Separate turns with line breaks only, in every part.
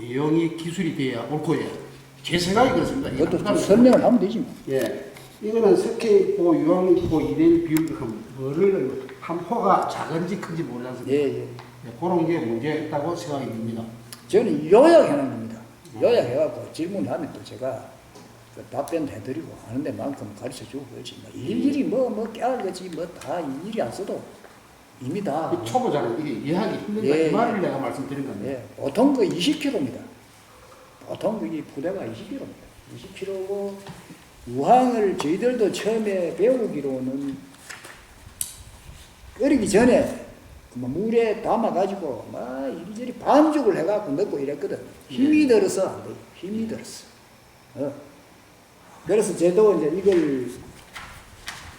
내용이 기술이 돼야 옳고 예. 제 생각이 그렇습니다.
이것도 좀 설명을 하면 되지 뭐.
예. 이거는 석회포, 유황포 1대1 비율 뭐를 한 포가 작은지 큰지 몰라서
예, 예.
그런 게 문제있다고 생각이 듭니다.
저는 요약해놓은 겁니다. 요약해갖고 질문하면 또 제가 그 답변 해드리고 하는 데만큼 가르쳐주고 그렇지. 뭐 일일이 뭐 깨알같이 뭐 다 일일이 안 써도 이미 다.
초보자는 이게 이해하기 힘들다.
예,
이 말을
예.
내가 말씀드린 건데.
예, 보통 그 20kg입니다. 보통 그게 부대가 20kg입니다. 20kg고 유황을 저희들도 처음에 배우기로는 끓이기 전에 뭐 물에 담아가지고 막 이리저리 반죽을 해갖고 넣고 이랬거든. 힘이 들어서 안 돼. 힘이 들었어. 그래서 저도 이제 이걸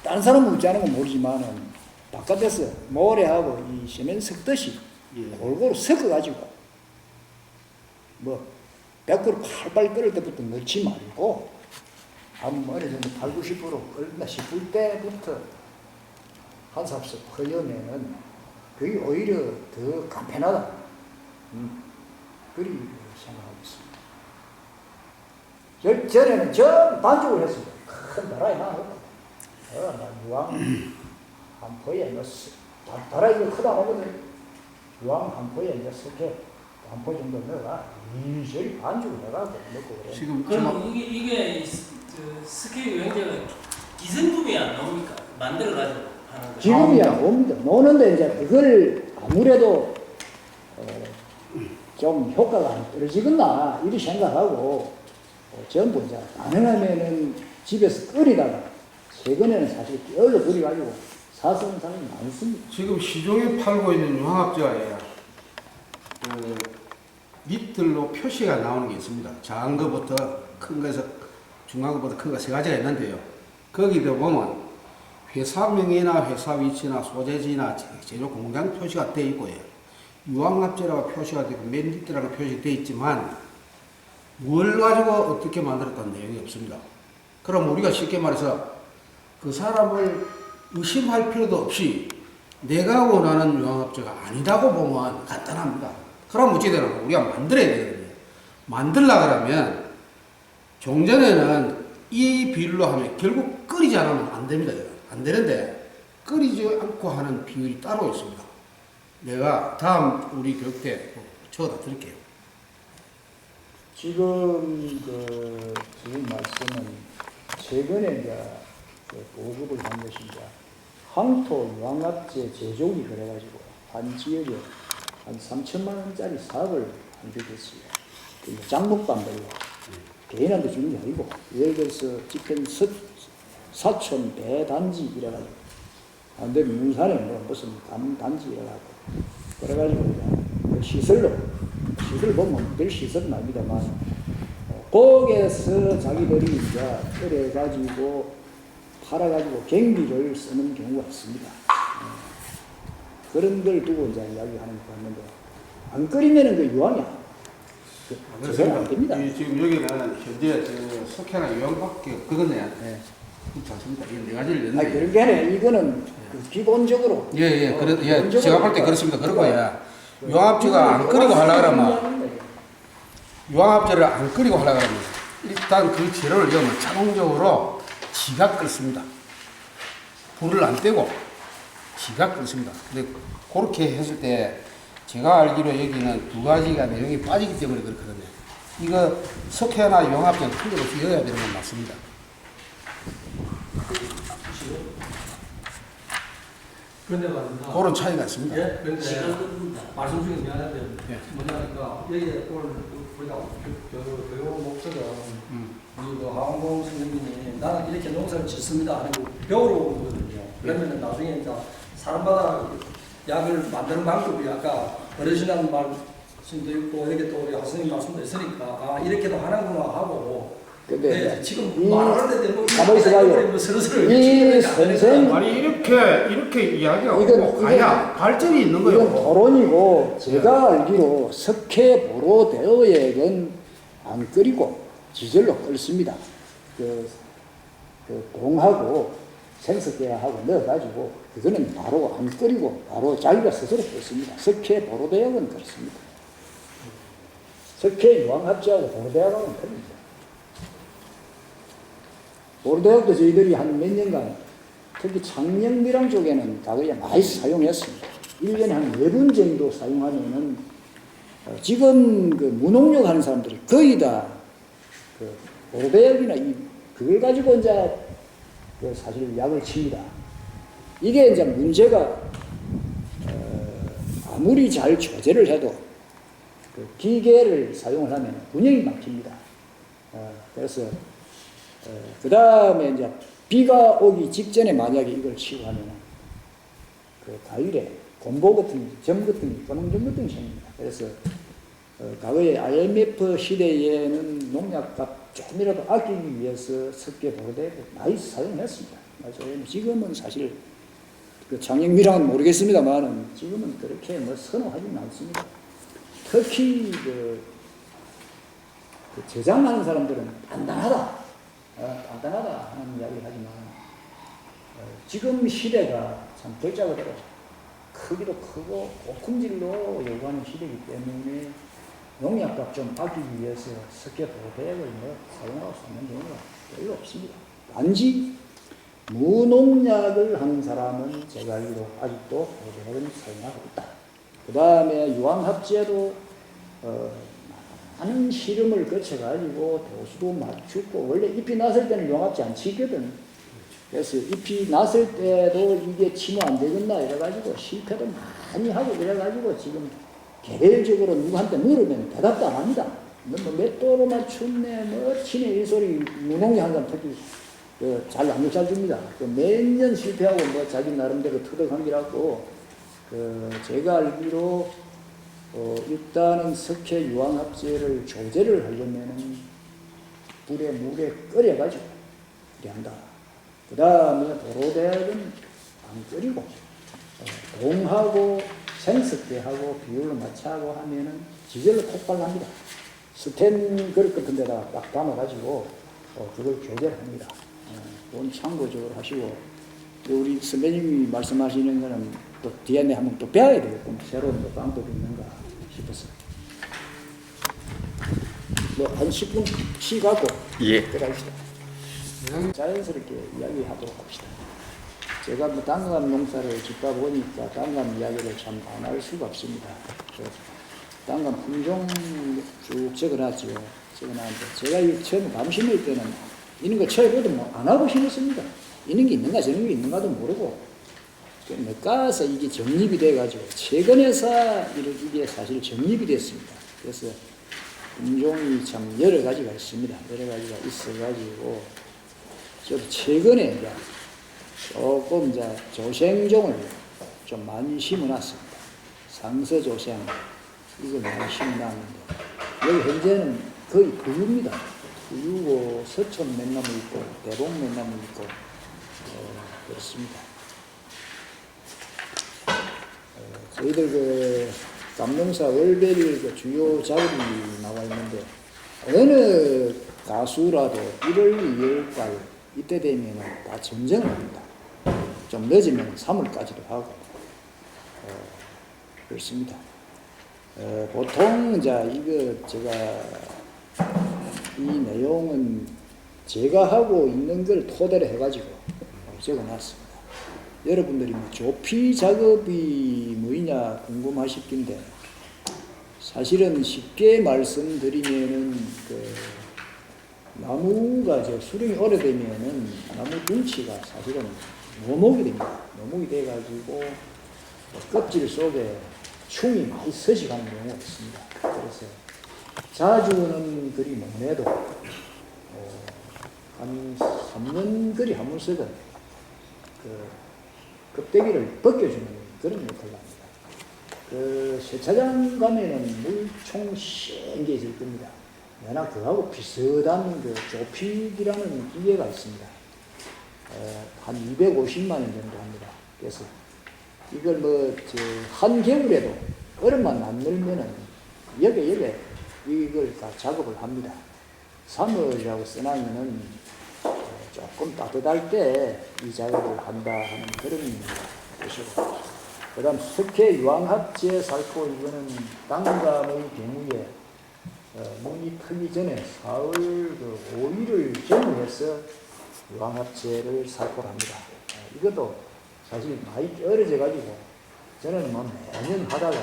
다른 사람은 웃지 않은 건 모르지만은 바깥에서 모래하고 이 세면 섞듯이 골고루 섞어가지고 뭐 100% 팔팔 끓을 때부터 넣지 말고 한 어느 정도 80, 90% 끓는다 싶을 때부터 한 삽씩 허여면은 그게 오히려 더 간편하다. 그리 생각하고 있습니다. 전에는 전 반죽을 했습니다. 큰 다라이 나 유황 한 포에 다라이가 크다 하거든. 유황 한 포에 이제 석회 한 포 정도 넣어가 이리저리 반죽을 해가지고 넣고 그래.
지금
그럼 이게 그 스키 유행제가 기성품이 안 나옵니까? 만들어가지고 하는 거.
지금이야 옵니다. 노는데 이제 그걸 아무래도 좀 효과가 안 떨어지겠나 이렇게 생각하고 전부 이제 가능하면은 집에서 끓이다가 최근에는 사실 깨울러 끓여가지고 사서는 사람이 많습니다.
지금 시중에 팔고 있는 유황합자에 밑들로 표시가 나오는 게 있습니다. 작은 것부터 큰 거에서 중간 것부터 큰 거 세 가지가 있는데요. 거기도 보면 회사명이나 회사 위치나 소재지나 제조 공장 표시가 되어 있고요. 유황합재라고 표시가 되고 맨 밑이라고 표시되어 있지만 뭘 가지고 어떻게 만들었다는 내용이 없습니다. 그럼 우리가 쉽게 말해서 그 사람을 의심할 필요도 없이 내가 원하는 유황합재가 아니라고 보면 간단합니다. 그럼 어찌 되나? 우리가 만들어야 되거든요. 만들려고 그러면 종전에는 이 비율로 하면 결국 끓이지 않으면 안 됩니다. 안 되는데 끓이지 않고 하는 비율이 따로 있습니다. 내가 다음 우리 교육 때 적어다 드릴게요.
지금 지금 말씀은 최근에 이제 보급을 한 것이 이제 황토 유황합재 제조기 그래가지고 한 지역에 한 3천만 원짜리 사업을 하게 됐어요. 장목반별로 개인한테 주는 게 아니고 예를 들어서 집행 사촌 대단지 이래가지고 근데 문산에 뭐 무슨 단지 이래가지고 그래가지고 그 시설 보면 별 시설은 아닙니다만 거기에서 자기들이 이제 끓여가지고 팔아가지고 경비를 쓰는 경우가 있습니다. 그런 걸 두고 이제 이야기하는 거 같는데 안 끓이면은 그 유황이야. 그건 안 됩니다.
지금 여기는 현재 석회나 유황밖에 없거든요.
네.
괜찮습니다. 이게 네 가지를
아니
냈는데.
그런 게 아니라 이거는 그 기본적으로.
예, 제가 볼 때 그렇습니다. 그런 거야. 유황합재가 안 끓이고 하려고 그러면, 유황합재를 안 끓이고 하려고 그러면, 일단 그 재료를 넣으면 자동적으로 지가 끓습니다. 불을 안 떼고, 지가 끓습니다. 근데 그렇게 했을 때, 제가 알기로 여기는 두 가지가 내용이 빠지기 때문에 그렇거든요. 이거 석회나 유황합재는 틀림없이 넣어야 되는 건 맞습니다.
그런데 말입니다.
그런 차이가 있습니다.
예, 그런데
시간 끕니다.
말씀 중에 미안한데
예.
뭐냐니까 여기 오늘 우리가 교육 목적은 우리 그 하원공 선생님이 나는 이렇게 농사를 짓습니다 하고 배우러 오는 거거든요. 그러면은 나중에 이제 사람마다 약을 만드는 방법이 아까 어르신한 말씀도 있고 여기 또 우리 하선생님 말씀도 있으니까 아 이렇게도 하는구나 하고.
근데
네, 지금 말하는데 뭐
가만히 있어봐요.
뭐 스르스르
이 선생
아니 이렇게 이야기가 오고 가야 발전이 있는 거예요.
이건 토론이고 제가 알기로 석회 보로대어액은 안 끓이고 지절로 끓습니다. 그 동하고 생석회하고 넣어가지고 그거는 바로 안 끓이고 바로 자기가 스스로 끓습니다. 석회 보로대액은 그렇습니다. 석회 유황합지하고 보로대학하고는 틀립니다. 보로대학도 저희들이 한 몇 년간 특히 창녕미랑 쪽에는 과거에 많이 사용했습니다. 1년에 한 4번 정도 사용하면은 지금 그 무농약 하는 사람들이 거의 다 그 보로대학이나 그걸 가지고 이제 그 사실 약을 칩니다. 이게 이제 문제가 아무리 잘 조제를 해도 그 기계를 사용을 하면 균형이 막힙니다. 그래서 그 다음에 이제 비가 오기 직전에 만약에 이걸 치고 하면 그 과일에 곰보 같은 점 같은 게 검은점 같은 게 생깁니다. 그래서 과거에 IMF 시대에는 농약값 조금이라도 아끼기 위해서 석계 보로대를 많이 사용했습니다. 맞아요. 지금은 사실 그 장영미랑은 모르겠습니다만은 지금은 그렇게 뭐 선호하지는 않습니다. 특히 그 제작하는 사람들은 단단하다 하는 이야기를 하지만 지금 시대가 참 글자 그대로 크기도 크고 고품질로 요구하는 시대이기 때문에 농약값 좀 아끼기 위해서 석계 보호대액을 뭐 사용하고 쓰는 경우가 별로 없습니다. 단지 무농약을 하는 사람은 제가 알기로 아직도 보호대액은 사용하고 있다. 그 다음에 유황합지에도 많은 실험을 거쳐가지고 도수도 맞추고 원래 잎이 났을 때는 유황합지 안 치거든. 그래서 잎이 났을 때도 이게 치면 안 되겠나 이래가지고 실패도 많이 하고 이래가지고 지금 개별적으로 누구한테 물으면 대답도 안 합니다. 몇 도로 맞췄네, 뭐 치네 이 소리 무농약 한 사람 특히 잘 안 줍니다. 매년 실패하고 뭐 자기 나름대로 터득한기라고 제가 알기로 일단은 석회 유황합제를 조제를 하려면은 물에 끓여가지고 이렇게 한다. 그 다음에 보로대학은 안 끓이고 동하고 생석회하고 비율을 맞춰하고 하면은 지절로 폭발합니다. 스텐 그릇 같은 데다가 딱 담아가지고 그걸 조절합니다. 그건 참고적으로 하시고 우리 선배님이 말씀하시는 거는 또 뒤에 한번 또 배워야 되겠군. 새로운 또 방법이 있는가 싶었어요. 뭐 한 10분 쉬갖고 들어갑시다. 자연스럽게 이야기하도록 합시다. 제가 뭐 단감 농사를 짓다 보니까 단감 이야기를 참 안 할 수가 없습니다. 단감 품종 쭉 적어놨죠. 적어놨는데 제가 처음 감 심을 때는 이런 거 처해보도 뭐 안 하고 심었습니다. 이런 게 있는가 저런 게 있는가도 모르고 가서 이게 정립이 돼가지고 최근에서 이게 사실 정립이 됐습니다. 그래서 품종이 참 여러 가지가 있습니다. 여러 가지가 있어가지고 저도 최근에 이제 조금 이제 조생종을 좀 많이 심어놨습니다. 상서조생 이걸 많이 심어놨는데 여기 현재는 거의 부유입니다. 부유고 서촌 맨나무 있고 대봉 맨나무 있고 그렇습니다. 저희들 그 감농사 월별 그 주요 작업이 나와 있는데 어느 가수라도 1월, 2월달 이때 되면 다 전쟁을 합니다. 좀 늦으면 3월까지도 하고 그렇습니다. 보통 이제 이거 제가 이 내용은 제가 하고 있는 걸 토대로 해가지고 적어놨습니다. 여러분들이 뭐 조피 작업이 뭐이냐 궁금하실 텐데 사실은 쉽게 말씀드리면은 나무가 수령이 오래되면은 나무 뭉치가 사실은 노목이 됩니다. 노목이 돼가지고 껍질 속에 충이 많이 서식하는 경우가 있습니다. 그래서 자주는 그리 못내도 한 3년 그리 한 번씩은 껍데기를 벗겨주는 그런 역할을 합니다. 세차장 가면은 물총 센게 있을 겁니다. 워낙 그하고 비슷한 조픽이라는 기계가 있습니다. 한 250만 원 정도 합니다. 그래서 이걸 한겨울에도 얼음만 안 넣으면은 여기에 이걸 다 작업을 합니다. 3월이라고 써놓으면은 조금 따뜻할 때 이 작업을 한다 하는 그런 것이고, 그 다음 석회 유황합제 살포 이거는 단감의 경우에 눈이 트기 전에 4월 5일을 전후해서 유황합제를 살포를 합니다. 이것도 사실 많이 어려져 가지고 저는 뭐 매년 하다가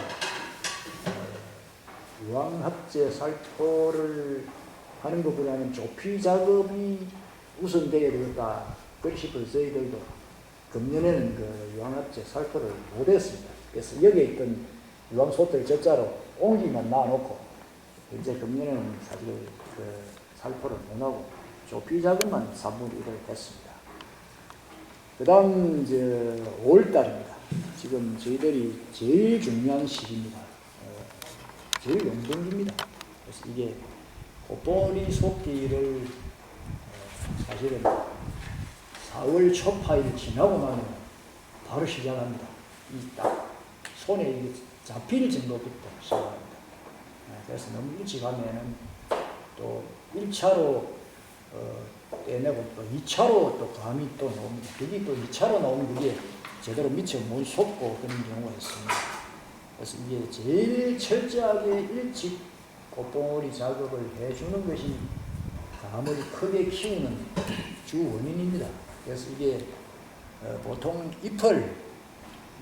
유황합제 살포를 하는 것보다는 조피 작업이 우선되어야 되겠다. 그리 싶어서 저희들도 금년에는 그 유황합제 살포를 못했습니다. 그래서 여기에 있던 유황소들 젖자로 옹기만 놔놓고 이제 금년에는 사실 그 살포를 못하고 조피 작업만 3분의 1을 했습니다. 그 다음 이제 5월달입니다. 지금 저희들이 제일 중요한 시기입니다. 제일 용동기입니다. 그래서 이게 꽃보리 속기를 사실은 4월 초파일 지나고 나면 바로 시작합니다. 이 딱 손에 이게 잡힐 정도부터 시작합니다. 그래서 너무 일찍 하면은 또 1차로 떼내고 또 2차로 또 감이 또 나옵니다. 그게 또 2차로 나오면 그게 제대로 미처 못 솟고 그런 경우가 있습니다. 그래서 이게 제일 철저하게 일찍 꽃봉오리 작업을 해주는 것이 감을 크게 키우는 주 원인입니다. 그래서 이게 보통 잎을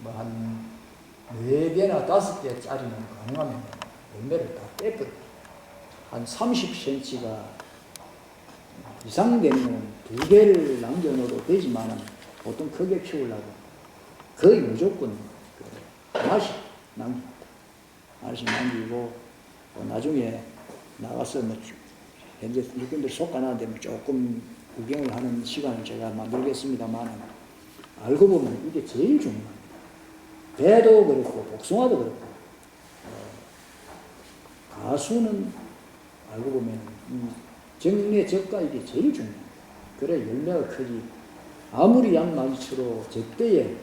뭐 한 4개나 5개짜리는 가능하면 열매를 다 떼버려요. 한 30cm가 이상 되면 2개를 남겨놓어도 되지만 보통 크게 키우려고 거의 무조건 하나씩 남깁니다. 하나씩 남기고 나중에 나가서 뭐 현재 일꾼들 속가나는데 뭐 조금 구경을 하는 시간을 제가 만들겠습니다만 알고 보면 이게 제일 중요합니다. 배도 그렇고 복숭아도 그렇고 가수는 알고 보면 정례 적가 이게 제일 중요합니다. 그래 열매가 크지 아무리 양 많이 쳐도 제때에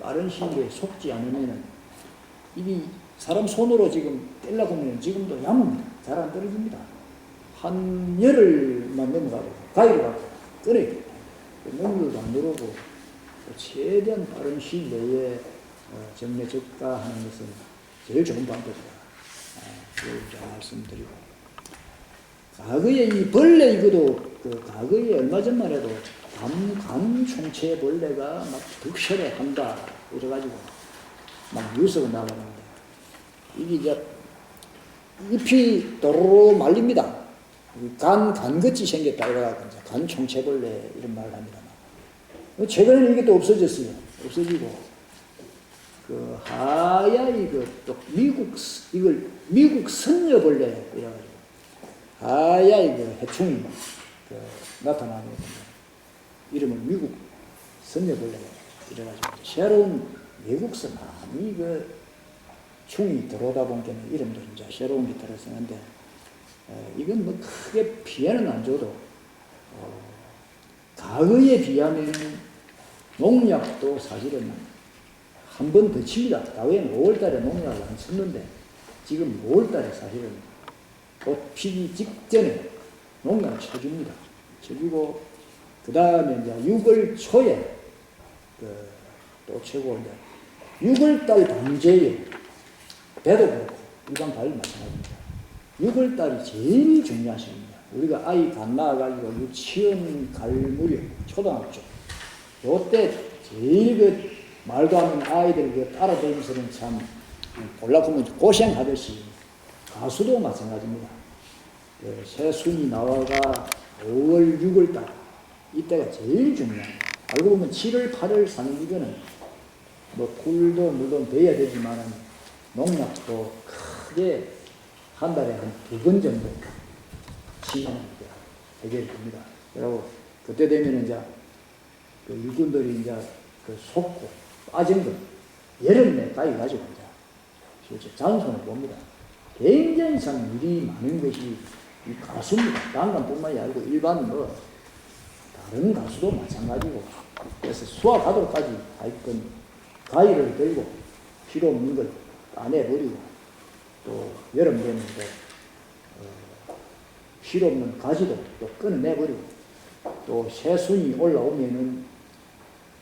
빠른 시일에 속지 않으면은 이게 사람 손으로 지금 떼려고 하면 지금도 얇습니다. 잘 안 떨어집니다. 한 열흘만 넘어가고 가위로 가고 꺼내야 됩니다. 눈물도 안 들어오고 최대한 빠른 시일 내에 정례 적가하는 것은 제일 좋은 방법이다. 그걸 말씀드리고 과거에 이 벌레 이거도 과거에 얼마 전만 해도 간 총체 벌레가 막 득실에 한다 이래가지고 막 뉴스가 나가는데 이게 이제 잎이 도로 말립니다. 간것이 생겼다 이래가지고 이제 간 총체벌레 이런 말을 합니다만 최근에는 이게 또 없어졌어요. 없어지고 그 하야이 또 미국 선녀벌레 이래가지고 하야이 해충이 나타나거든요. 이름을 미국 선녀벌레 이래가지고 새로운 외국선 이 충이 들어오다 보니까 이름도 이제 새로운 게 들어서는데 이건 뭐 크게 피해는 안 줘도 과거에 비하면 농약도 사실은 한 번 더 칩니다. 과거에는 5월달에 농약을 안 쳤는데 지금 5월달에 사실은 꽃 피기 직전에 농약을 쳐줍니다. 쳐주고 그 다음에 이제 6월 초에 또 최고 이제 6월달 방제에 배도 그렇고 일반 과일 마찬가지입니다. 6월달이 제일 중요한 시기입니다. 우리가 아이 갓 낳아가지고 유치원 갈 무렵 초등학교 요때 제일 말도 안 되는 아이들 따라다니면서는 참 볼라보면 고생하듯이 가수도 마찬가지입니다. 새순이 나와가 5월 6월달 이때가 제일 중요합니다. 알고 보면 7월 8월 사는 이거는 뭐 꿀도 물론 돼야 되지만은 농약도 크게 한 달에 한 2번 정도 치면 해결이 됩니다. 그리고 그때 되면 이제 그 일꾼들이 이제 속고 빠진 거 여름에 따위 가지고 이제 실제 장손을 봅니다. 굉장히 참 일이 많은 것이 이 가수입니다. 난간뿐만이 아니고 일반 뭐 다른 가수도 마찬가지고 그래서 수확하도록까지 하여튼 가위를 들고 필요 없는 걸 따내버리고 또 여름 되면 또 필요 없는 가지도 또 끊어내버리고 또 새순이 올라오면은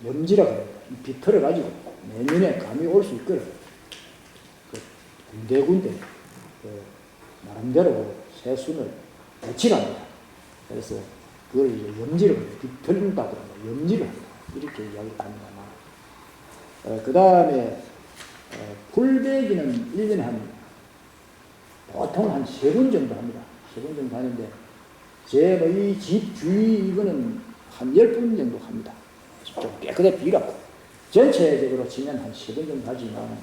염지라고 합니다. 비틀어 가지고 내년에 감이 올 수 있거든. 군데군데 나름대로 새순을 배치합니다. 그래서 그걸 이제 염지를 덜린다 그러면 염지를 한다 이렇게 이야기를 합니다만 그 다음에 풀베기는 1년에 보통 한 3번 정도 합니다. 3번 정도 하는데 제 이 집 주위 이거는 한 10번 정도 합니다. 좀 깨끗하게 비라고 전체적으로 치면 한 3번 정도 하지만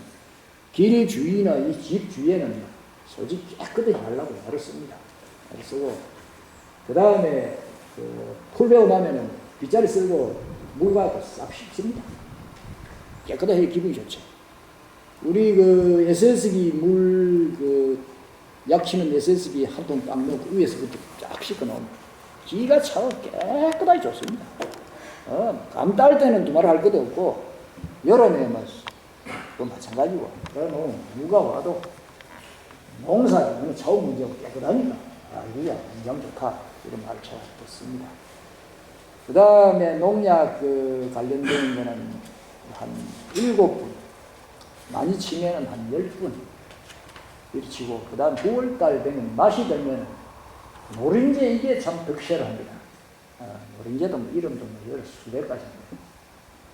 길 주위나 이 집 주위에는 솔직히 깨끗하게 하려고 애를 씁니다. 애를 쓰고 그 다음에 풀 베고 나면은 빗자루 쓰고 물 가고 싹 씻습니다. 깨끗하게 기분이 좋죠. 우리 그 SS기 약 치는 SS기 한 통 딱 넣고 위에서 그렇게 쫙 씻고 나오면 기가 차고 깨끗하게 좋습니다. 감 딸 때는 두말 할 것도 없고 여름에 또 마찬가지고 그러면 누가 와도 농사는 차고 문제고 깨끗하니까 이게 굉장히 좋다 이런 말을 제가 듣습니다. 그 다음에 농약 관련된 거는 한 7분 많이 치면 한 10분 이렇게 치고 그 다음 9월달 되면 맛이 들면 노린재 이게 참 득세를 합니다. 노린재도 이름도 여러 수백 가지입니다.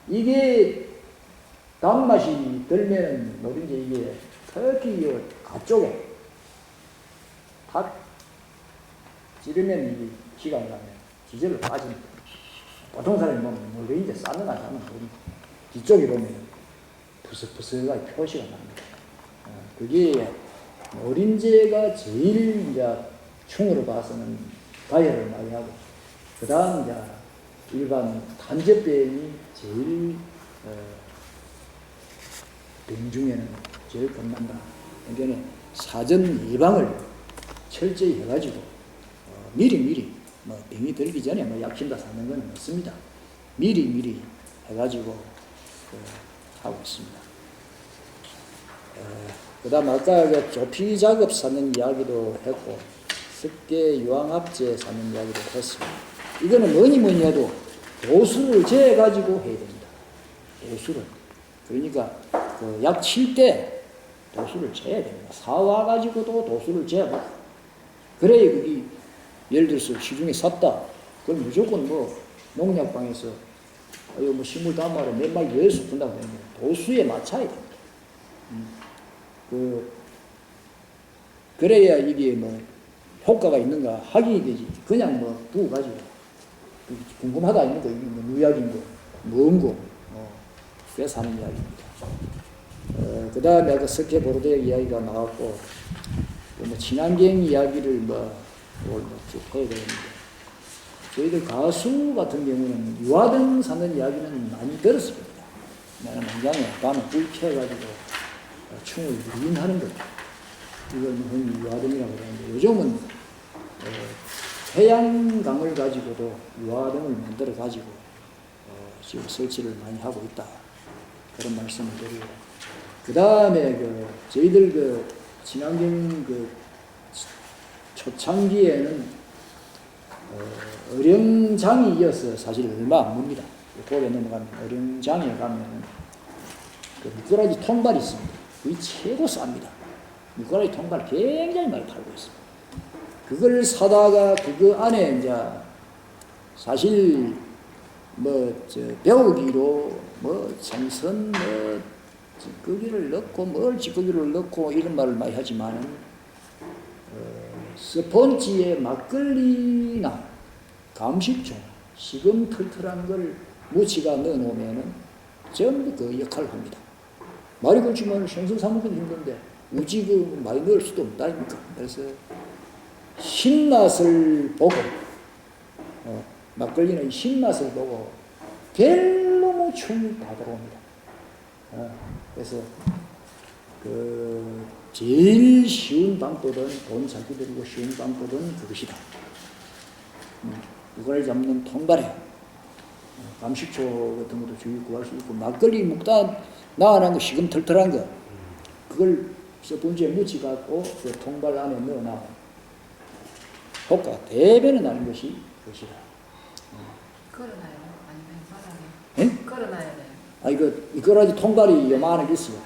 이게 단맛이 들면 노린재 이게 특히 가쪽에 다 찌르면 이게 시간이 가면 지절로 빠집니다. 보통 사람이 노린재 싸는 거 하면 뒤쪽에 보면 부스부스하게 표시가 납니다. 그게 노린재가 제일 이제 충으로 봐서는 가열을 많이 하고 그 다음 이제 일반 탄저병이 제일 병 중에는 제일 겁난다. 그러니까 사전 예방을 철저히 해가지고 미리 병이 들기 전에 약친다 사는 건 없습니다. 미리 해가지고 하고 있습니다. 그 다음 아까 조피 작업 사는 이야기도 했고 습계 유황합제 사는 이야기도 했습니다. 이거는 뭐니 해도 도수를 재가지고 해야 됩니다. 도수를. 그러니까 약 칠 때 도수를 재야 됩니다. 사와가지고도 도수를 재고 그래야 그게 예를 들어서 시중에 샀다. 그걸 무조건 농약방에서 식물 담아로 몇 마리 열수 분다고 되는 도수에 맞춰야 됩니다. 그래야 이게 효과가 있는가 확인이 되지. 그냥 두고 가지고 궁금하다 있는 거 이게 누약인 거, 뭔 거, 그래서 하는 이야기입니다. 그 다음에 아까 석회 보르데이 이야기가 나왔고 친환경 이야기를 쭉 해야 되는데 저희들 가수 같은 경우는 유화등 사는 이야기는 많이 들었습니다. 나는 농장에 밤에 불 켜가지고 충을 유인하는 거죠. 이걸 흔히 유화등이라고 그러는데 요즘은 태양광을 가지고도 유화등을 만들어 가지고 지금 설치를 많이 하고 있다. 그런 말씀을 드리고 그 다음에 저희들 친환경 초창기에는 어령장이 이어서 사실 얼마 안 뭅니다. 고래 넘어가면 어령장에 가면 미꾸라지 통발이 있습니다. 거의 최고 쌉니다. 미꾸라지 통발 굉장히 많이 팔고 있습니다. 그걸 사다가 그거 안에 이제 사실 배우기로 생선 찌꺼기를 넣고 찌꺼기를 넣고 이런 말을 많이 하지만 스폰지에 막걸리나 감식초 시금 털털한 걸 무치가 넣어놓으면은 전부 그 역할을 합니다. 말이 그렇지만 생선 사 먹기도 힘든데 우지 많이 넣을 수도 없다 아닙니까? 그래서 신맛을 보고 막걸리는 신맛을 보고 별로 충이 다 들어옵니다. 그래서 제일 쉬운 방법은 돈 잘 들이고 쉬운 방법은 그것이다. 이걸 잡는 통발에 감식초 같은 것도 주의 구할 수 있고 막걸리 묵다 나와난 거 시금 털털한 거 그걸 스펀지에 묻혀갖고 그 통발 안에 넣어놔 효과가 대변을 나는 것이 그것이다.
걸어놔요? 아니면 바닥에?
예?
걸어놔야 돼요?
이거라지 통발이 요만한 게 있어요.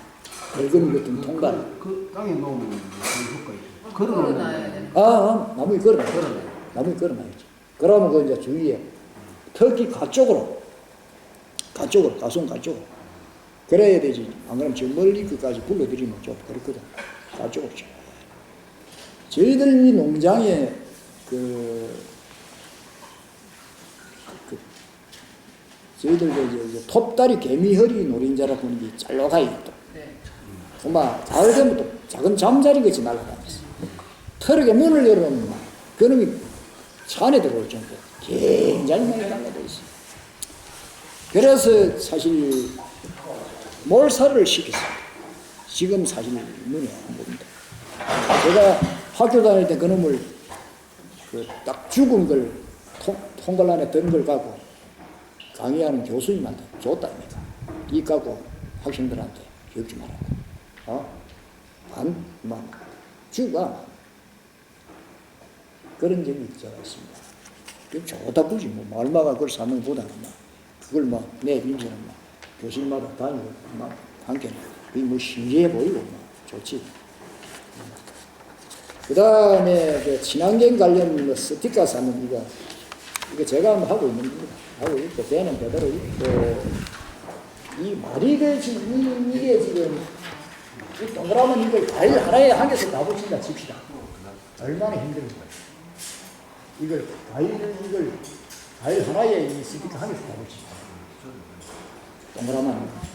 붉은 같은 통발.
그 땅에 놓으면 무슨 효과 있어요?
걸어놔야 되는
나무에 걸어놔야지. 나무에 걸어놔야지. 그러면 그 이제 주위에 특히 가쪽으로, 가송 가쪽으로. 그래야 되지. 안 그러면 저 멀리 끝까지 불러들이면 좀 그렇거든. 가쪽으로 줘. 저희들 이 농장에 저희들 그 톱다리 개미허리 노린자라고 하는 게 짤로가 있다.
네.
정말 가을 되면 또 작은 잠자리 같이 날아다녔어. 털에 문을 열어놓으면 막 그놈이 차 안에 들어올 정도 굉장히 많이 날아다녀 있어. 그래서 사실 몰살을 시켰어요. 지금 사실 눈에 안 보입니다. 제가 학교 다닐 때 그놈을 딱 죽은 걸 통갈 안에 든 걸 갖고 강의하는 교수님한테 줬다니까. 이 갖고 학생들한테 교육 좀 하라고. 죽어. 그런 적이 있습니다. 그 좋다 굳이 얼마가 그걸 사는 보다는 그걸 내 인생은 교수님마다 다니고 함께 그게 신기해 보이고 좋지. 그 다음에 그 친환경 관련 스티커 사는 이거 제가 하고 있는 겁니다. 하고 있고 배는 배대로 있고 이 말이를 지금 이게 지금 이 동그라면 이걸 과일 하나에 한 개씩 다 붙인다 칩시다. 얼마나 힘든 거예요. 이걸 과일 하나에 이 스티커 한 개씩 다 붙인다. 동그라면.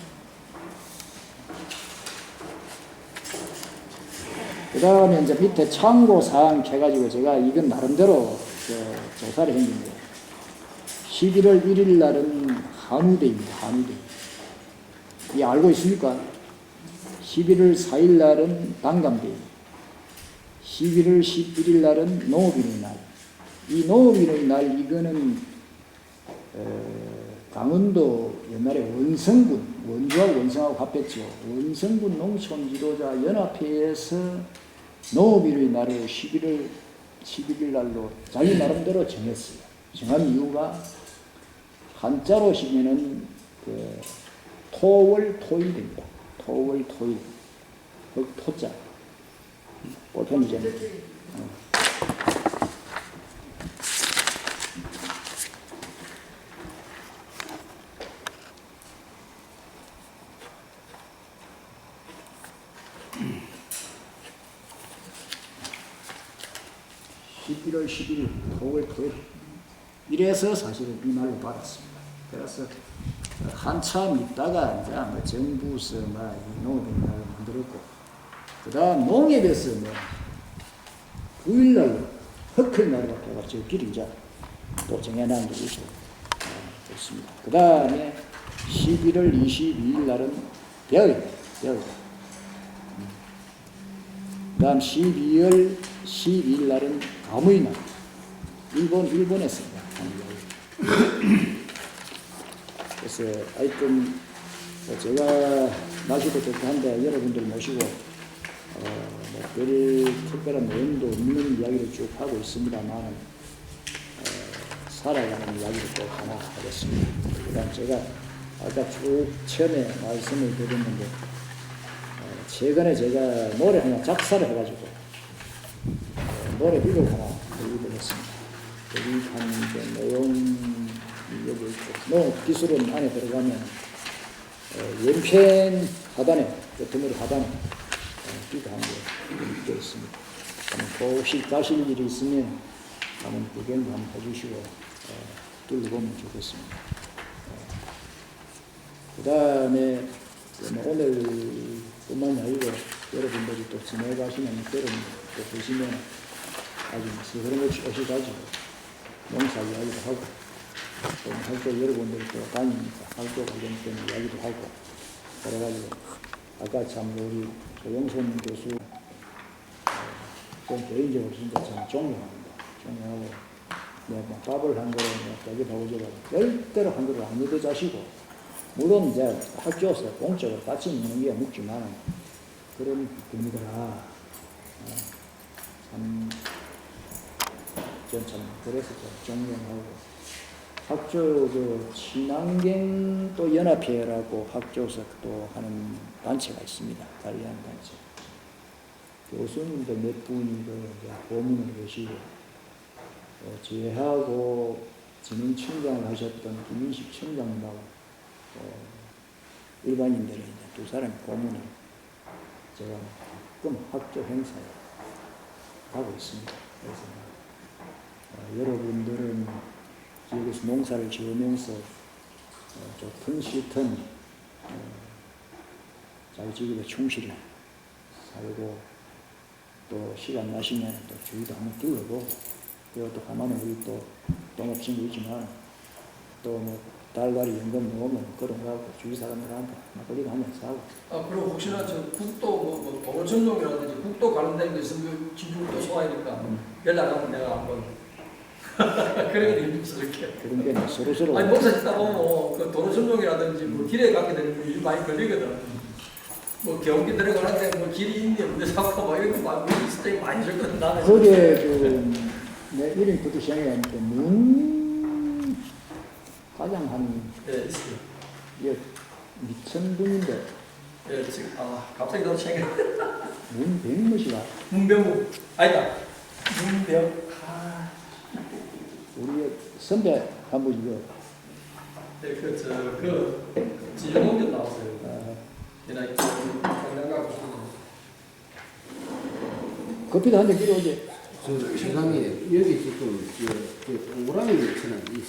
그 다음에 이제 밑에 참고사항 해가지고 제가 이건 나름대로 조사를 했는데 11월 1일 날은 한우대입니다. 한우대. 이 알고 있습니까? 11월 4일 날은 단감대. 11월 11일 날은 농업인의 날. 이 농업인의 날 이거는 강원도 옛날에 원성군, 원주하고 원성하고 합했죠. 원성군 농촌지도자 연합회에서 농업인의 날을 11일 날로 자기 나름대로 정했어요. 정한 이유가 한자로 시면은 토월토일입니다. 토월토일. 그 토자. 볼펜이잖아요. 11월 11일 토일 이래서 사실은 이 날로 받았습니다. 그래서 한참 있다가 이제 정부에서 농업인 날을 만들었고 그 다음 농협에서 9일 날로 흑클날로 해가지고 길이 이제 또 정해놓은 게 있습니다. 그 다음에 11월 22일 날은 벼입니다. 그 다음 12월 12일 날은 가무의 날. 일본에서 그래서 하여튼 제가 날씨도 좋고 한데 여러분들 모시고 별 특별한 내용도 없는 이야기를 쭉 하고 있습니다만 살아가는 이야기를 또 하나 하겠습니다. 그 다음 제가 아까 쭉 처음에 말씀을 드렸는데 최근에 제가 노래 하나 작사를 해가지고 노래 비를 하나 들리기로 했습니다. 여기 한 내용 여기 있고 농업 기술은 안에 들어가면 왼편 하단에 드머리 하단에 비가 한 개 있게 있습니다. 혹시 가실 일이 있으면 한번 구경도 한번 해주시고 둘러보면 좋겠습니다. 그 다음에 오늘뿐만 아니고 여러분들이 또 지내가시는 그런 또 보시면 아주 그런 것이 오셔가지고 농사 이야기도 하고 또 학교 여러분들이 또 다니니까 학교 관련된 이야기도 하고 그래가지고 아까 참 우리 조영선 교수 좀 개인적으로 진짜 참 존경합니다. 존경하고 내가 밥을 한 거를 여기 나오자고 절대로 한 거를 안 믿어 자시고 물론 이제 학교에서 공적으로 같이 먹는 게 묵지만 그런 분이더라. 전 참 그래서 좀 존경하고 학교 친환경 또 연합회라고 학교에서 또 하는 단체가 있습니다. 관리하는 단체. 교수님들 몇 분이 이제 고문을 계시고 제하고 진흥청장을 하셨던 김인식 청장님하고 일반인들이 이제 두 사람이 고문을 제가 가끔 학교 행사에 하고 있습니다. 그래서 여러분들은 지역에서 농사를 지으면서 좋든 싫든 자기 직업에 충실히 살고 또 시간 나시면 또 주위도 한번 둘러보고 그리고 또 가만히 우리 또 동업친구 있지만 또 뭐 달걀이 연금 넣으면 걸어가고 주위 사람들한테 막걸리도 한잔 사고.
아, 그리고 혹시나 저 국도 뭐 도로 전용이라든지 국도 관련된 거 있으면 진풍도 소화하니까 연락하면 내가 한번 그런 게 힘들게.
그런 게 서로서로
아니 목사 짓다 보면 그 도로 전용이라든지 뭐 길에 가게 되는 일이 많이 걸리거든. 뭐 경기 들어가는데 뭐 길이 있는데 없는데 자꾸 막 이렇게 막 있을 때 많이 줬거든 나는.
거기에 내 이름 부터 생각하니까 문 가장 한
예, 있어요.
예, 2,000분인데
예, 지금 갑자기 너무 챙겨.
문 100무시가
문병우 아니다. 문병.
우리 선배 한 분 이거
네, 그 지정공전 나왔어요. 옛날에 강남가
커피도 한 잔 필요하지.
저 세상에 여기 지금 동그라미 치는 이